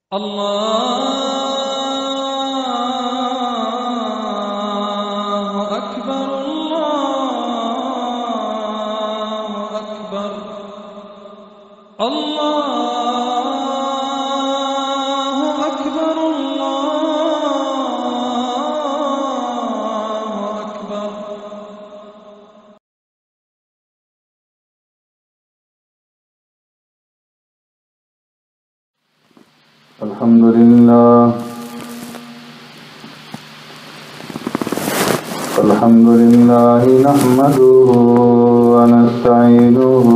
الله أكبر الله أكبر الله أكبر الله أكبر. الحمد لله نحمده ونستعينه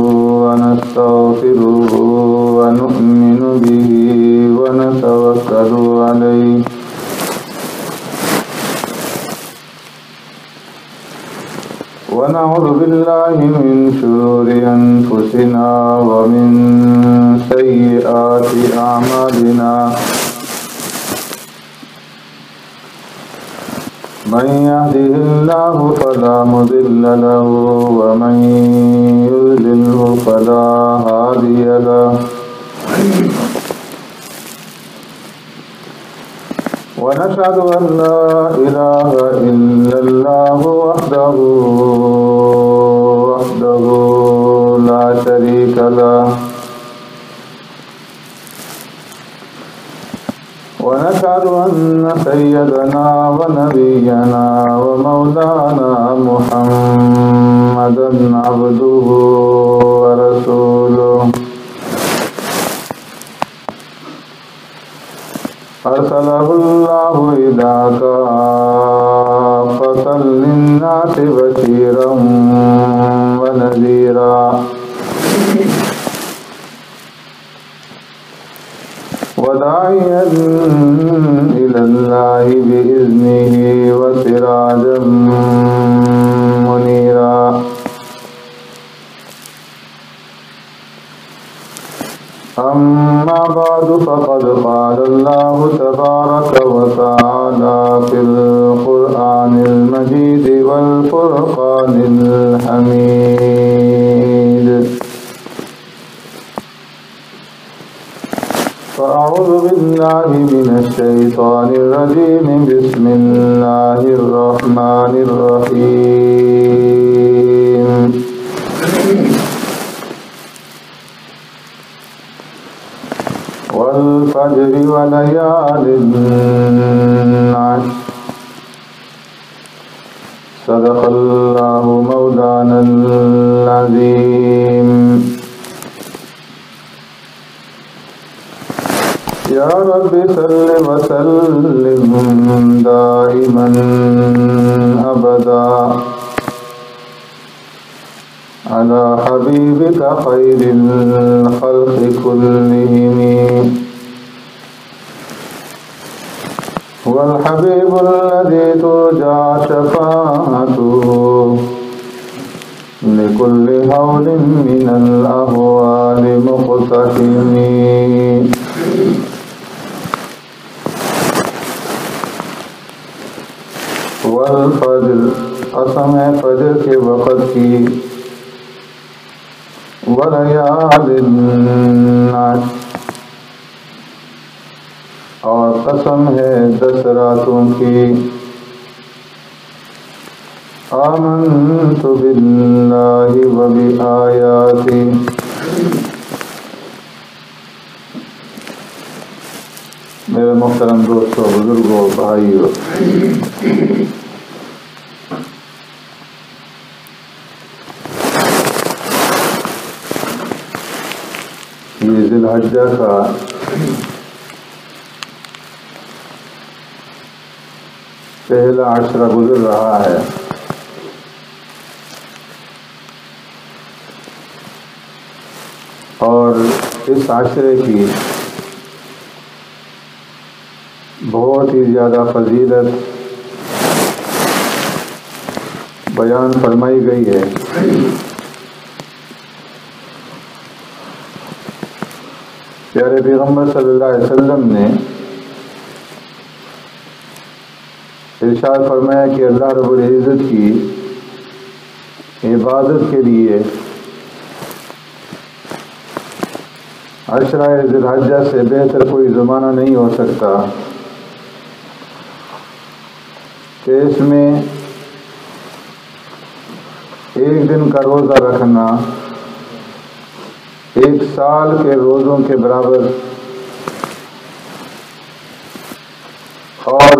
ونستغفره ونؤمن به ونتوكل عليه ونعوذ بالله من شرور أنفسنا ومن سيئات أعمالنا من يهده الله فلا مضل له ومن يضلله فلا هادي له ونشهد أن لا إله إلا الله وحده لا شريك له ونشهد أن سيدنا ونبينا ومولانا محمدا عبده ورسوله أرسله الله إلى كافة للناس بشيرا ونذيرا وداعيا إلى الله بإذنه وسراجا منيرا أما بعد فقد قال الله تبارك وتعالى في القرآن المجيد والفرقان الحميد فأعوذ بالله من الشيطان الرجيم بسم الله الرحمن الرحيم والفجر وليال عشر صدق الله مولانا العظيم. يا رب صل وسلم دائما أبدا على حبيبك خير الخلق كلهم هو الحبيب الذي ترجى شفاعته لكل هول من الأهوال مقتحم. والفجر قسم فجر کے وقت کی ولیال عشر اور قسم ہے 10 راتوں کی. آمنت باللہ وبآیاتہ. میرے محترم دوستوں، بزرگوں، بھائیوں، یہ ذی الحجہ کا پہلا عشرہ گزر رہا ہے اور اس عشرے کی بہت ہی زیادہ فضیلت بیان فرمائی گئی ہے. پیارے پیغمبر صلی اللہ علیہ وسلم نے ارشاد فرمایا کہ اللہ رب العزت کی عبادت کے لیے عشرہ ذی الحجہ سے بہتر کوئی زمانہ نہیں ہو سکتا کہ اس میں ایک دن کا روزہ رکھنا ایک سال کے روزوں کے برابر اور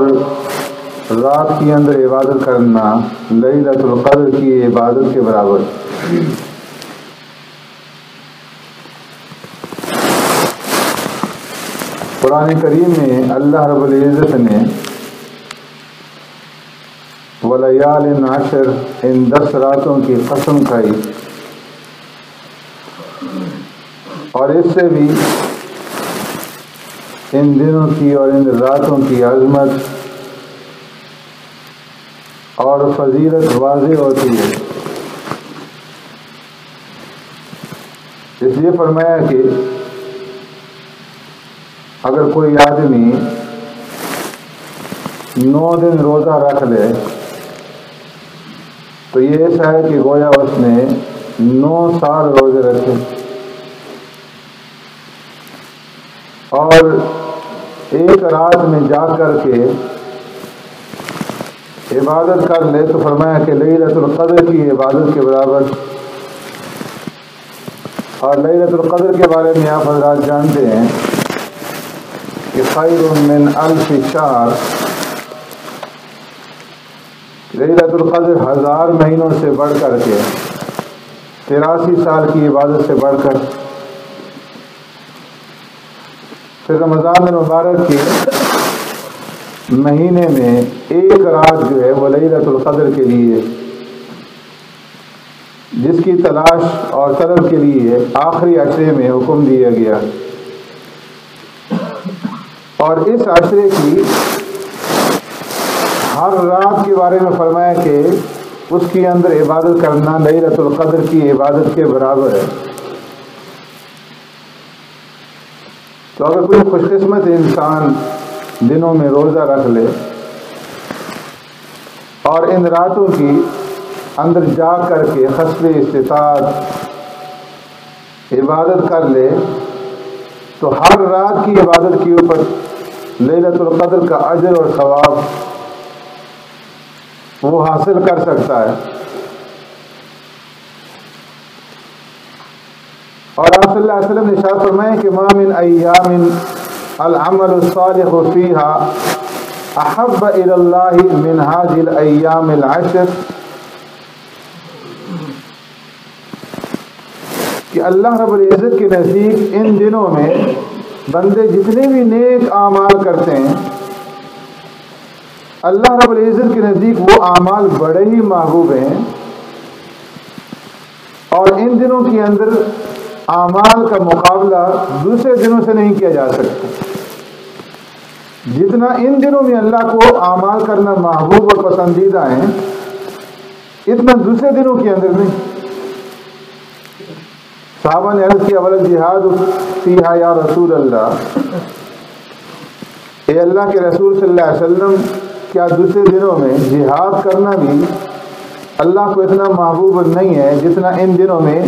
رات کے اندر عبادت کرنا لیلۃ القدر کی عبادت کے برابر۔ قرآن کریم میں اللہ رب العزت نے وَلَيَالٍ عَشْرٍ ان 10 راتوں کی قسم کھائی، اور اس سے بھی ان دنوں کی اور ان راتوں کی عظمت اور فضیلت واضح ہوتی ہے۔ اس لیے فرمایا کہ اگر کوئی آدمی 9 دن روزہ رکھ لے تو یہ ایسا ہے کہ گویا اس نے 9 سال روزے رکھے، اور ایک رات میں جا کر کے عبادت کر لے تو فرمایا کہ لیلۃ القدر کی عبادت کے برابر۔ اور لیلۃ القدر کے بارے میں آپ حضرات جانتے ہیں کہ خیر من 1000 شہر، لیلۃ القدر 1000 مہینوں سے بڑھ کر کے 83 سال کی عبادت سے بڑھ کر۔ پھر رمضان المبارک کے مہینے میں ایک رات جو ہے وہ لیلۃ القدر کے لیے، جس کی تلاش اور طلب کے لیے آخری عشرے میں حکم دیا گیا، اور اس عشرے کی ہر رات کے بارے میں فرمایا کہ اس کے اندر عبادت کرنا لیلۃ القدر کی عبادت کے برابر ہے۔ تو اگر کوئی خوش قسمت انسان دنوں میں روزہ رکھ لے اور ان راتوں کی اندر جا کر کے حسب استطاعت عبادت کر لے تو ہر رات کی عبادت کے اوپر لیلۃ القدر کا اجر اور ثواب وہ حاصل کر سکتا ہے۔ اور آپ صلی اللہ علیہ وسلم نے ارشاد فرمایا کہ ما من ایام العمل الصالح فيها احب الى الله من هذه الايام العشر، کہ اللہ رب العزت کے نزدیک ان دنوں میں بندے جتنے بھی نیک اعمال کرتے ہیں، اللہ رب العزت کے نزدیک وہ اعمال بڑے ہی محبوب ہیں، اور ان دنوں کے اندر اعمال کا مقابلہ دوسرے دنوں سے نہیں کیا جا سکتا۔ جتنا ان دنوں میں اللہ کو اعمال کرنا محبوب اور پسندیدہ ہیں، اتنا دوسرے دنوں کے اندر نہیں۔ صحابہ نے عرض کیا وَالْجِهَادُ فِيهَا یا رسول اللہ، اے اللہ کے رسول صلی اللہ علیہ وسلم، کیا دوسرے دنوں میں جہاد کرنا بھی اللہ کو اتنا محبوب نہیں ہے جتنا ان دنوں میں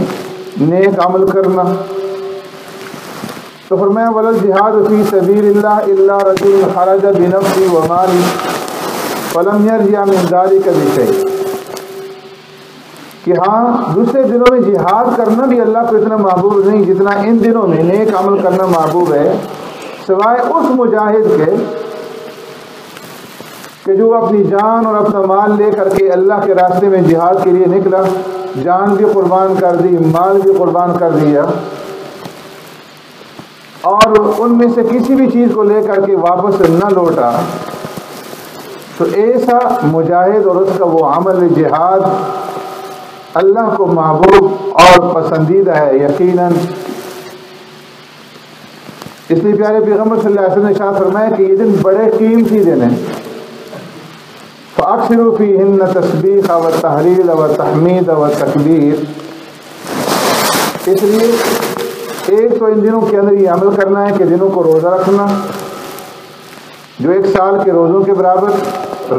نیک عمل کرنا؟ تو فرمایا وَالْجِهَادُ فِي سَبِيلِ اللَّهِ إِلَّا رَجُلٌ خَرَجَ بِنَفْسِهِ وَمَالِهِ فَلَمْ يَرْجِعْ مِنْ ذَلِكَ بِشَيْءٍ، کہ ہاں دوسرے دنوں میں جہاد کرنا بھی اللہ کو اتنا محبوب نہیں جتنا ان دنوں میں نیک عمل کرنا محبوب ہے، سوائے اس مجاہد کے کہ جو اپنی جان اور اپنا مال لے کر کے اللہ کے راستے میں جہاد کے لیے نکلا، جان بھی قربان کر دی، مال بھی قربان کر دیا، اور ان میں سے کسی بھی چیز کو لے کر کے واپس نہ لوٹا، تو ایسا مجاہد اور اس کا وہ عمل جہاد اللہ کو محبوب اور پسندیدہ ہے یقیناً۔ اس لیے پیارے پیغمبر صلی اللہ علیہ وسلم نے ارشاد فرمایا کہ یہ دن بڑے قیمتی دن ہیں، فَأَكْثِرُوا فِيهِنَّ التَّسْبِيحَ وَالتَّهْلِيلَ وَالتَّحْمِيدَ وَالتَّكْبِيرَ۔ اس لیے ایک تو ان دنوں کے اندر یہ عمل کرنا ہے کہ دنوں کو روزہ رکھنا جو 1 سال کے روزوں کے برابر،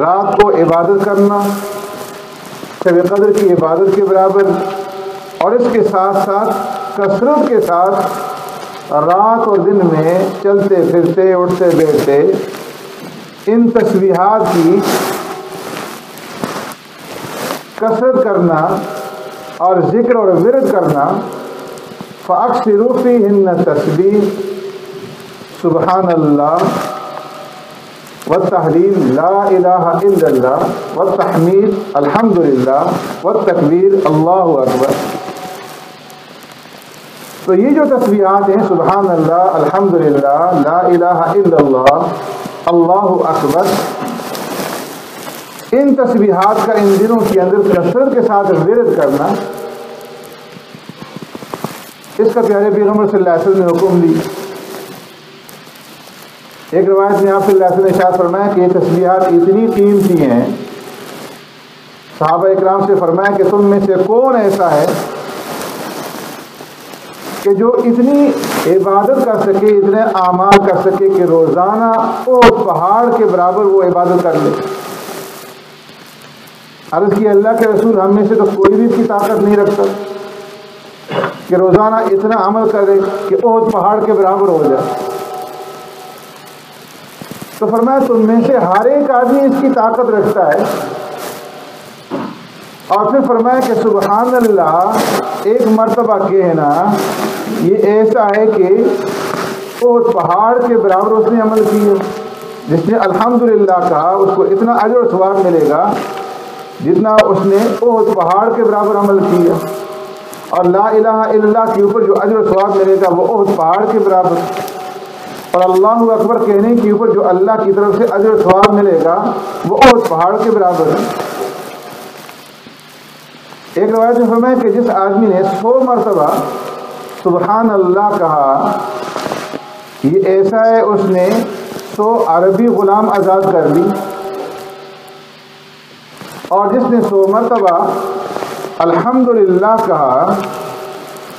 رات کو عبادت کرنا شب قدر کی عبادت کے برابر، اور اس کے ساتھ ساتھ کثرت کے ساتھ رات اور دن میں چلتے پھرتے اٹھتے بیٹھتے ان تسبیحات کی کثرت کرنا اور ذکر اور ورد کرنا، فَأَكْثِرُوا فِيهِنَّ التَّسْبِيحَ سبحان اللہ والتحلیل لا الہ الا اللہ والتحمید الحمد للہ والتکبیر اللہ اکبر۔ تو یہ جو تسبیحات ہیں سبحان اللہ، الحمد للہ، لا الہ الا اللہ، اللہ اکبر، ان تسبیحات کا ان دنوں کے اندر کثرت کے ساتھ ورد کرنا، اس کا پیارے پیغمبر صلی اللہ علیہ وسلم نے حکم دی۔ ایک روایت میں آپ صلی اللہ علیہ وسلم نے ارشاد فرمایا کہ یہ تسبیحات اتنی قیمتی ہیں، صحابہ اکرام سے فرمایا کہ تم میں سے کون ایسا ہے کہ جو اتنی عبادت کر سکے، اتنے اعمال کر سکے کہ روزانہ احد پہاڑ کے برابر وہ عبادت کر لے۔ عرض کی اللہ کے رسول ہم میں سے تو کوئی بھی اس کی طاقت نہیں رکھتا کہ روزانہ اتنا عمل کرے کہ احد پہاڑ کے برابر ہو جائے۔ تو فرمایا تم میں سے ہر ایک آدمی اس کی طاقت رکھتا ہے، اور پھر فرمایا کہ سبحان اللہ ایک مرتبہ کہنا یہ ایسا ہے کہ احد پہاڑ کے برابر اس نے عمل کیا۔ جس نے الحمدللہ کہا اس کو اتنا اجر و ثواب ملے گا جتنا اس نے احد پہاڑ کے برابر عمل کیا، اور لا الہ الا اللہ کے اوپر جو اجر و ثواب ملے گا وہ احد پہاڑ کے برابر، اور اللہ اکبر کہنے کے اوپر جو اللہ کی طرف سے اجر و ثواب ملے گا وہ احد پہاڑ کے برابر ہے۔ ایک روایت میں فرمایا کہ جس آدمی نے 100 مرتبہ سبحان اللہ کہا، یہ ایسا ہے اس نے 100 عربی غلام آزاد کر لی، اور جس نے 100 مرتبہ الحمدللہ کہا،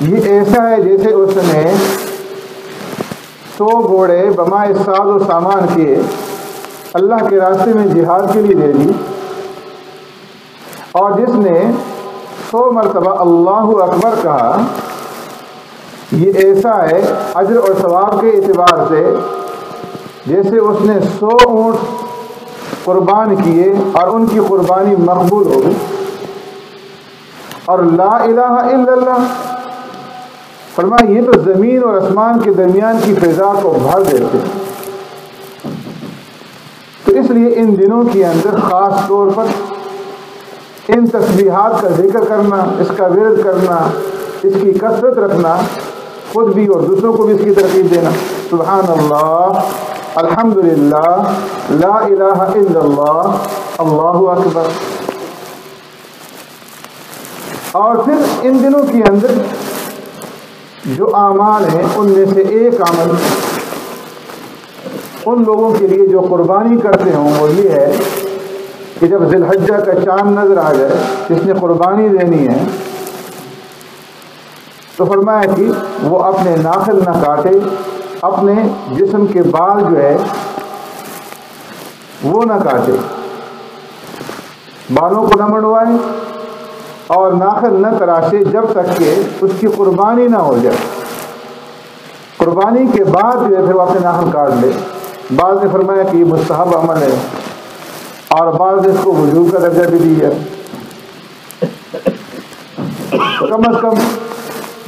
یہ ایسا ہے جیسے اس نے 100 گھوڑے بمائے ساز و سامان کیے اللہ کے راستے میں جہاد کے لیے دے دی، اور جس نے 100 مرتبہ اللہ اکبر کہا، یہ ایسا ہے اجر اور ثواب کے اعتبار سے جیسے اس نے 100 اونٹ قربان کیے اور ان کی قربانی مقبول ہو گئی۔ اور لا الہ الا اللہ فرمایا یہ تو زمین اور آسمان کے درمیان کی فضا کو بھر دیتے۔ تو اس لیے ان دنوں کے اندر خاص طور پر ان تسبیحات کا ذکر کرنا، اس کا ورد کرنا، اس کی کثرت رکھنا، خود بھی اور دوسروں کو بھی اس کی ترغیب دینا۔ سبحان اللہ، الحمدللہ، لا الہ الا اللہ، اللہ اکبر۔ اور پھر ان دنوں کے اندر جو اعمال ہیں ان میں سے ایک عمل ان لوگوں کے لیے جو قربانی کرتے ہوں وہ یہ ہے کہ جب ذی الحجہ کا چاند نظر آ جائے، جس نے قربانی دینی ہے، تو فرمایا کہ وہ اپنے ناخن نہ کاٹے، اپنے جسم کے بال جو ہے وہ نہ کاٹے، بالوں کو نہ منڈوائے اور ناخن نہ تراشے جب تک کہ اس کی قربانی نہ ہو جائے۔ قربانی کے بعد جو ہے پھر وہ اپنے ناخن کاٹ لے۔ بعض نے فرمایا کہ یہ مستحب عمل ہے، اور بعض نے اس کو وجوب کا درجہ بھی دیا ہے۔ کم از کم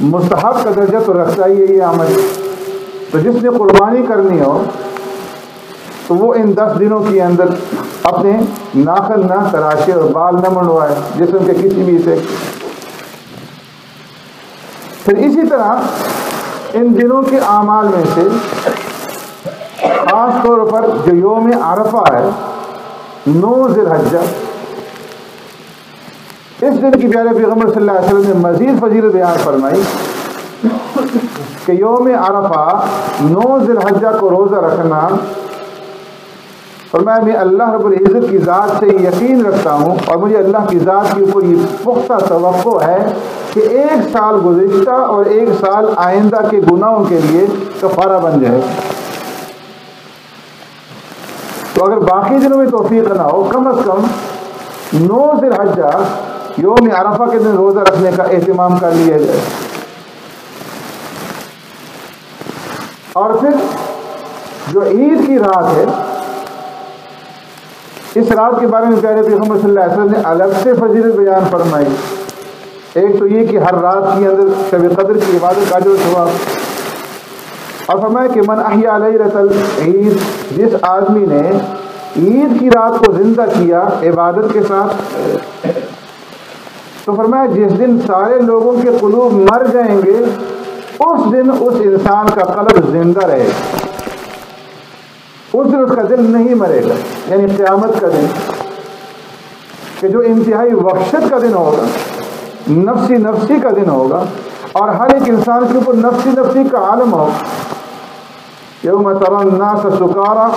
مستحب کا درجہ تو رکھتا ہی ہے یہ عمل۔ تو جس نے قربانی کرنی ہو تو وہ ان 10 دنوں کے اندر اپنے ناخن نہ تراشے اور بال نہ منڈوائے جسم کے کسی بھی حصے۔ پھر اسی طرح ان دنوں کے اعمال میں سے خاص طور پر جو یوم عرفہ ہے، 9 ذی الحجہ، اس دن کی پیارے پیغمبر صلی اللہ علیہ وسلم نے مزید فضیلت بیان فرمائی کہ یوم عرفہ 9 ذی الحجہ کو روزہ رکھنا، فرمایا میں اللہ رب العزت کی ذات سے یقین رکھتا ہوں اور مجھے اللہ کی ذات کے اوپر یہ پختہ توقع ہے کہ 1 سال گزشتہ اور 1 سال آئندہ کے گناہوں کے لیے کفارہ بن جائے۔ تو اگر باقی دنوں میں توفیق نہ ہو، کم از کم 9 ذی الحجہ یوم عرفہ کے دن روزہ رکھنے کا اہتمام کر لیا جائے۔ اور پھر جو عید کی رات ہے، اس رات کے بارے میں پیارے پیغمبر صلی اللہ علیہ وسلم نے الگ سے فضیلت بیان فرمائی۔ ایک تو یہ کہ ہر رات کے اندر شب قدر کی عبادت کا اجر و ثواب، اور فرمایا کہ من احیا لیلۃ العید، جس آدمی نے عید کی رات کو زندہ کیا عبادت کے ساتھ، تو فرمایا جس دن سارے لوگوں کے قلوب مر جائیں گے اس دن اس انسان کا قلب زندہ رہے گا، اس دن اس کا دل نہیں مرے گا، یعنی قیامت کا دن کہ جو انتہائی وحشت کا دن ہوگا، نفسی نفسی کا دن ہوگا، اور ہر ایک انسان کے اوپر نفسی نفسی کا عالم ہوگا۔ یوم تری الناس سکارى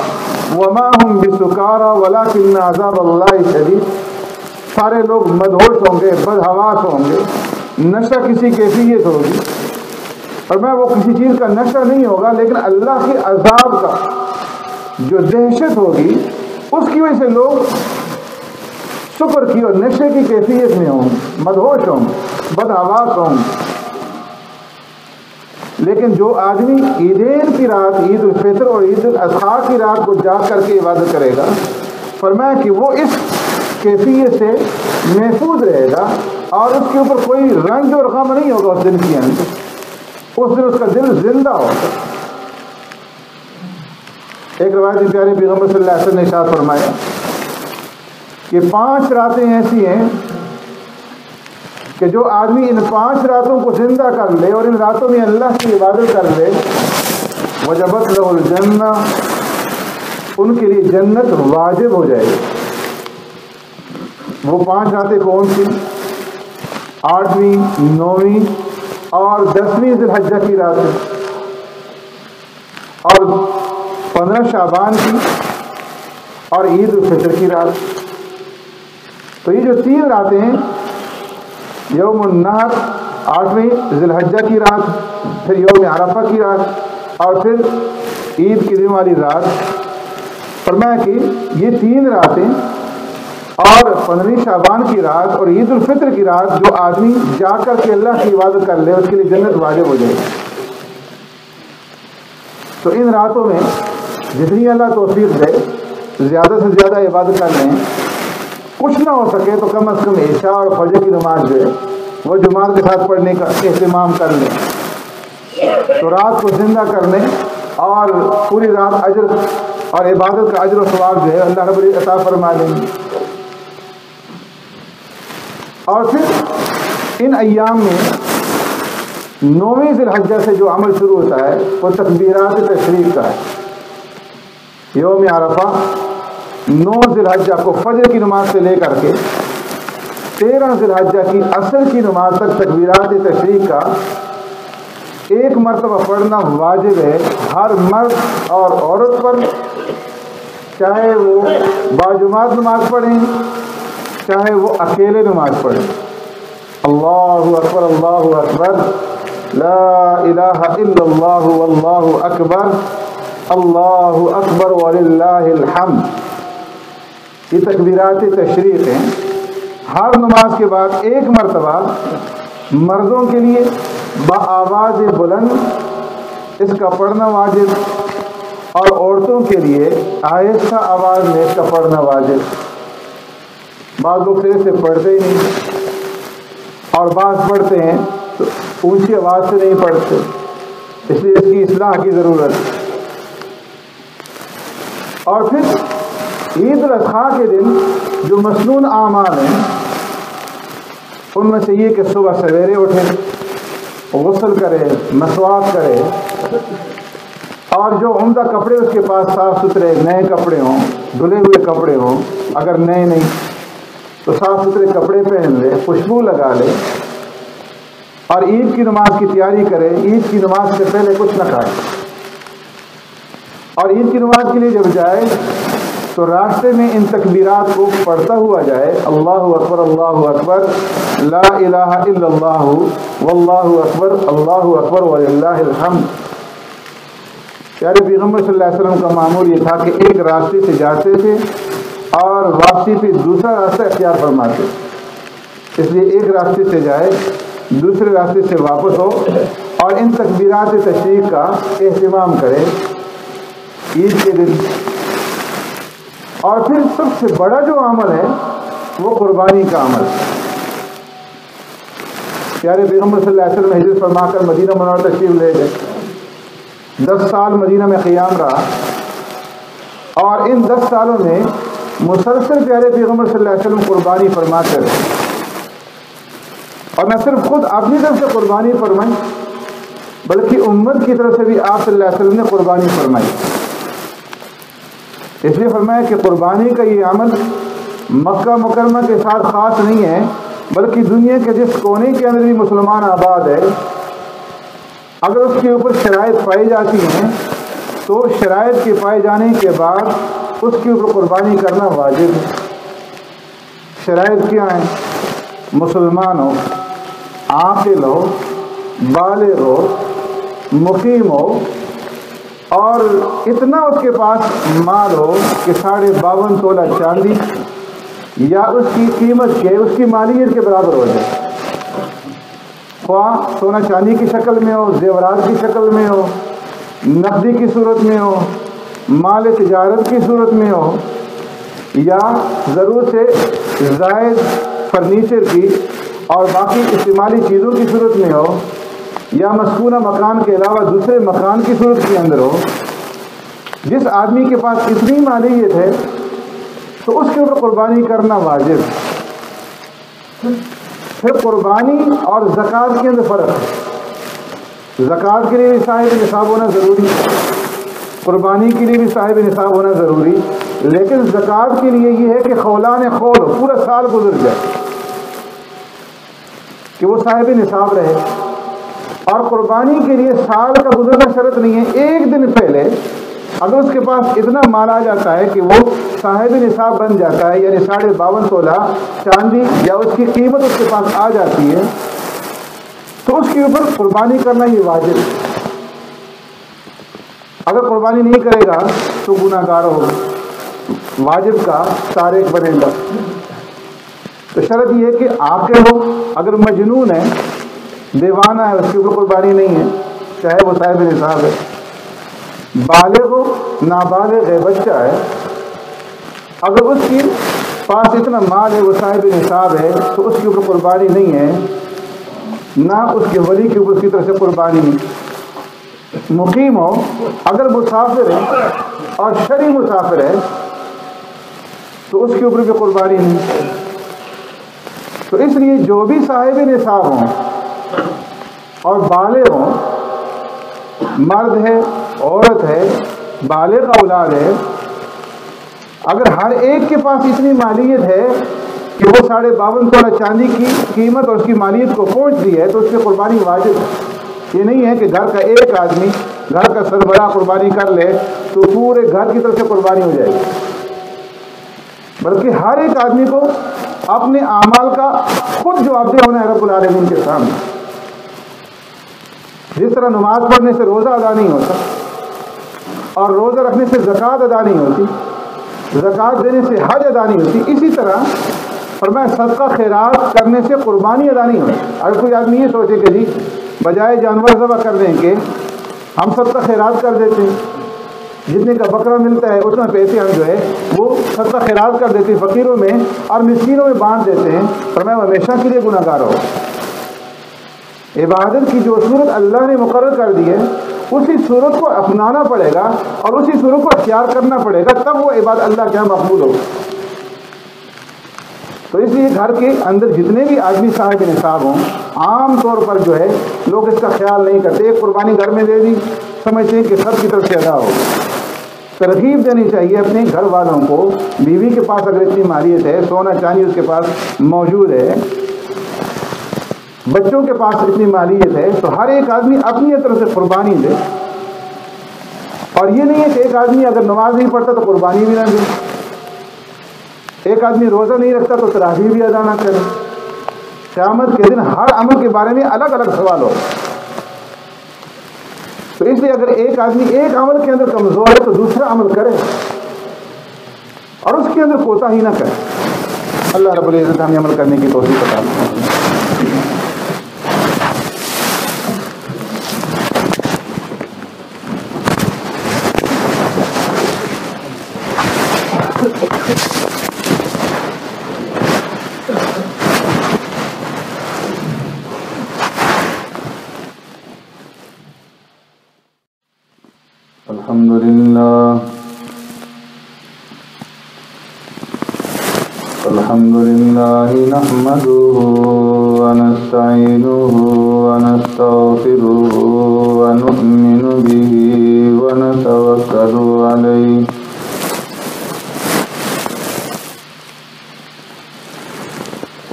وما هم بسکارى ولکن عذاب اللہ شدید، سارے لوگ مدہوش ہوں گے، بدحواس ہوں گے، نشہ کسی کیفیت ہوگی، اور میں وہ کسی چیز کا نشہ نہیں ہوگا، لیکن اللہ کے عذاب کا جو دہشت ہوگی اس کی وجہ سے لوگ سکر کی اور نشے کی کیفیت میں ہوں، مدہوش ہوں، بدحواس ہوں۔ لیکن جو آدمی عیدین کی رات، عید الفطر اور عید الاضحیٰ کی رات کو جاگ کر کے عبادت کرے گا، فرمایا کہ وہ اس کیفیت سے محفوظ رہے گا، اور اس کے اوپر کوئی رنج اور غم نہیں ہوگا اس دن کے اندر، اس دن اس کا دل زندہ ہوگا۔ ایک روایت میں پیارے پیغمبر صلی اللہ علیہ وسلم نے ارشاد فرمایا کہ 5 راتیں ایسی ہیں کہ جو آدمی ان 5 راتوں کو زندہ کر لے اور ان راتوں میں اللہ کی عبادت کر لے، وجبت لہ الجنہ، ان کے لیے جنت واجب ہو جائے گی۔ وہ 5 راتیں کون سی؟ 8ویں، 9ویں اور 10ویں ذی الحجہ کی رات، اور 15 شعبان کی، اور عید الفطر کی رات۔ تو یہ جو 3 راتیں ہیں، یوم النحر 8ویں ذی الحجہ کی رات، پھر یوم عرفہ کی رات، اور پھر عید کی دن والی رات، فرمایا کہ یہ 3 راتیں اور 15 شعبان کی رات اور عید الفطر کی رات جو آدمی جا کر کے اللہ کی عبادت کر لے اس کے لیے جنت واجب ہو جائے گی۔ تو ان راتوں میں جتنی اللہ توفیق دے زیادہ سے زیادہ عبادت کر لیں، کچھ نہ ہو سکے تو کم از کم عشاء اور فجر کی نماز جو ہے وہ جماعت کے ساتھ پڑھنے کا اہتمام کر لیں، تو رات کو زندہ کر لیں، اور پوری رات اجر اور عبادت کا اجر و ثواب جو ہے اللہ رب العزت عطا فرما لیں گے۔ اور پھر ان ایام میں 9ویں ذی الحجہ سے جو عمل شروع ہوتا ہے وہ تکبیرات تشریق کا ہے۔ یوم عرفہ 9 ذی الحجہ کو فجر کی نماز سے لے کر کے 13 ذی الحجہ کی عصر کی نماز تک تکبیرات تشریق کا 1 مرتبہ پڑھنا واجب ہے ہر مرد اور عورت پر، چاہے وہ باجماعت نماز پڑھیں چاہے وہ اکیلے نماز پڑھیں۔ اللہ اکبر، اللہ اکبر، لا الہ الا اللہ واللہ اکبر، اللہ اکبر وللہ الحمد، یہ تکبیرات تشریق ہیں۔ ہر نماز کے بعد 1 مرتبہ مردوں کے لیے بآواز بلند اس کا پڑھنا واجب، اور عورتوں کے لیے آہستہ آواز میں اس کا پڑھنا واجب۔ بعض لوگ سرے سے پڑھتے ہی نہیں، اور بعض پڑھتے ہیں تو اونچی آواز سے نہیں پڑھتے، اس لیے اس کی اصلاح کی ضرورت ہے۔ اور پھر عید الاضحیٰ کے دن جو مسنون اعمال ہیں ان میں سے یہ کہ صبح سویرے اٹھے، غسل کرے، مسواک کرے، اور جو عمدہ کپڑے اس کے پاس صاف ستھرے نئے کپڑے ہوں، دھلے ہوئے کپڑے ہوں، اگر نئے نہیں تو صاف ستھرے کپڑے پہن لے، خوشبو لگا لے، اور عید کی نماز کی تیاری کرے۔ عید کی نماز سے پہلے کچھ نہ کھائے، اور عید کی نماز کے لیے جب جائے تو راستے میں ان تکبیرات کو پڑھتا ہوا جائے، اللہ اکبر، اللہ اکبر، لا الہ الا اللہ واللہ اکبر، اللہ اکبر وللہ الحمد۔ پیارے پیغمبر صلی اللہ علیہ وسلم کا معمول یہ تھا کہ ایک راستے سے جاتے تھے اور واپسی پہ دوسرا راستہ اختیار فرماتے، اس لیے ایک راستے سے جائے، دوسرے راستے سے واپس ہو، اور ان تکبیرات تشریق کا اہتمام کرے عید کے دن. اور پھر سب سے بڑا جو عمل ہے وہ قربانی کا عمل. پیارے پیغمبر صلی اللہ علیہ وسلم ہجرت فرما کر مدینہ منورہ تشریف لے گئے. 10 سال مدینہ میں قیام رہا اور ان 10 سالوں میں مسلسل پیارے پیغمبر صلی اللہ علیہ وسلم قربانی فرماتے رہے. اور نہ صرف خود اپنی طرف سے قربانی فرمائی بلکہ امت کی طرف سے بھی آپ صلی اللہ علیہ وسلم نے قربانی فرمائی. اس لیے فرمایا کہ قربانی کا یہ عمل مکہ مکرمہ کے ساتھ خاص نہیں ہے بلکہ دنیا کے جس کونے کے اندر بھی مسلمان آباد ہے اگر اس کے اوپر شرائط پائی جاتی ہیں تو شرائط کے پائے جانے کے بعد اس کے اوپر قربانی کرنا واجب ہے. شرائط کیا ہیں؟ مسلمان ہو، عاقل ہو، بالغ ہو، مقیم ہو اور اتنا اس کے پاس مال ہو کہ 52.5 تولہ چاندی یا اس کی قیمت کے اس کی مالیت کے برابر ہو جائے. خواہ سونا چاندی کی شکل میں ہو، زیورات کی شکل میں ہو، نقدی کی صورت میں ہو، مال تجارت کی صورت میں ہو یا ضرورت سے زائد فرنیچر کی اور باقی استعمالی چیزوں کی صورت میں ہو یا مسکونہ مکان کے علاوہ دوسرے مکان کی صورت کے اندر ہو. جس آدمی کے پاس اتنی مالیت ہے تو اس کے اوپر قربانی کرنا واجب. پھر قربانی اور زکوٰۃ کے اندر فرق ہے. زکوٰۃ کے لیے بھی صاحب نصاب ہونا ضروری، قربانی کے لیے بھی صاحب نصاب ہونا ضروری، لیکن زکوٰۃ کے لیے یہ ہے کہ خولان خول پورا سال گزر جائے کہ وہ صاحب نصاب رہے. اور قربانی کے لیے سال کا گزرنا شرط نہیں ہے. ایک دن پہلے اگر اس کے پاس اتنا مال آ جاتا ہے کہ وہ صاحب نصاب بن جاتا ہے یعنی 52.5 تولہ چاندی یا اس کی قیمت اس کے پاس آ جاتی ہے تو اس کے اوپر قربانی کرنا یہ واجب ہے. اگر قربانی نہیں کرے گا تو گناہ گار ہوگا، واجب کا تارک بنے گا. تو شرط یہ ہے کہ عاقل ہو، اگر مجنون ہے دیوانہ ہے اس کے اوپر قربانی نہیں ہے چاہے وہ صاحب نصاب ہے. بالغ ہو، نابالغ ہے، بچہ ہے، اگر اس کے پاس اتنا مال ہے وہ صاحب نصاب ہے تو اس کے اوپر قربانی نہیں ہے، نہ اس کے ولی کے اوپر اس کی طرف سے قربانی نہیں. مقیم ہو، اگر مسافر ہے اور شرعی مسافر ہے تو اس کے اوپر بھی قربانی نہیں. تو اس لیے جو بھی صاحب نصاب ہوں اور بالغ ہوں، مرد ہے، عورت ہے، بالغ اولاد ہے، اگر ہر ایک کے پاس اتنی مالیت ہے کہ وہ 52.5 تولہ چاندی کی قیمت اور اس کی مالیت کو پہنچتی ہے تو اس کی قربانی واجب ہے. یہ نہیں ہے کہ گھر کا ایک آدمی گھر کا سربراہ قربانی کر لے تو پورے گھر کی طرف سے قربانی ہو جائے گی، بلکہ ہر ایک آدمی کو اپنے اعمال کا خود جواب دہ ہونا ہے رب العالمین کے سامنے. جس طرح نماز پڑھنے سے روزہ ادا نہیں ہوتا اور روزہ رکھنے سے زکوٰۃ ادا نہیں ہوتی، زکوٰۃ دینے سے حج ادا نہیں ہوتی، اسی طرح فرمایا صدقہ خیرات کرنے سے قربانی ادا نہیں ہوتی. اگر کوئی آدمی یہ سوچے کہ جی بجائے جانور ذبح کرنے کے ہم صدقہ خیرات کر دیتے ہیں، جتنے کا بکرا ملتا ہے اتنا پیسے ہم جو ہے وہ صدقہ خیرات کر دیتے ہیں، فقیروں میں اور مسکینوں میں بانٹ دیتے ہیں، فرمایا وہ ہمیشہ کے لیے گناہ گار ہو. عبادت کی جو صورت اللہ نے مقرر کر دی ہے اسی صورت کو اپنانا پڑے گا اور اسی صورت کو اختیار کرنا پڑے گا، تب وہ عبادت اللہ کے یہاں مقبول ہوگا. تو اس لیے گھر کے اندر جتنے بھی آدمی صاحب نصاب ہوں عام طور پر جو ہے لوگ اس کا خیال نہیں کرتے. ایک قربانی گھر میں دے دی، سمجھتے ہیں کہ سب کی طرف سے ادا ہو. ترغیب دینی چاہیے اپنے گھر والوں کو. بیوی کے پاس اگر اتنی مالیت ہے، سونا چاندی اس کے پاس موجود ہے، بچوں کے پاس اتنی مالیت ہے، تو ہر ایک آدمی اپنی طرف سے قربانی دے. اور یہ نہیں ہے کہ ایک آدمی اگر نماز نہیں پڑھتا تو قربانی بھی نہ دے، ایک آدمی روزہ نہیں رکھتا تو تراویح بھی ادا نہ کرے. قیامت کے دن ہر عمل کے بارے میں الگ الگ سوال ہو. تو اس لیے اگر ایک آدمی ایک عمل کے اندر کمزور ہے تو دوسرا عمل کرے اور اس کے اندر کوتاہی نہ کرے. اللہ رب العزت ہمیں عمل کرنے کی توفیق عطا فرمائے. الحمد لله نحمده ونستعينه ونستغفره ونؤمن به ونتوكل عليه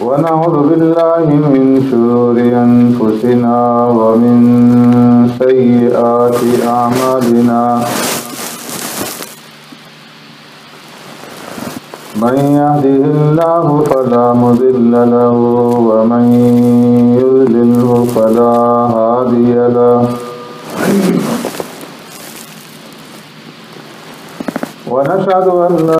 ونعوذ بالله من شرور أنفسنا ومن سيئات أعمالنا من يهده الله فلا مضل له ومن يضلله فلا هادي له ونشهد أن لا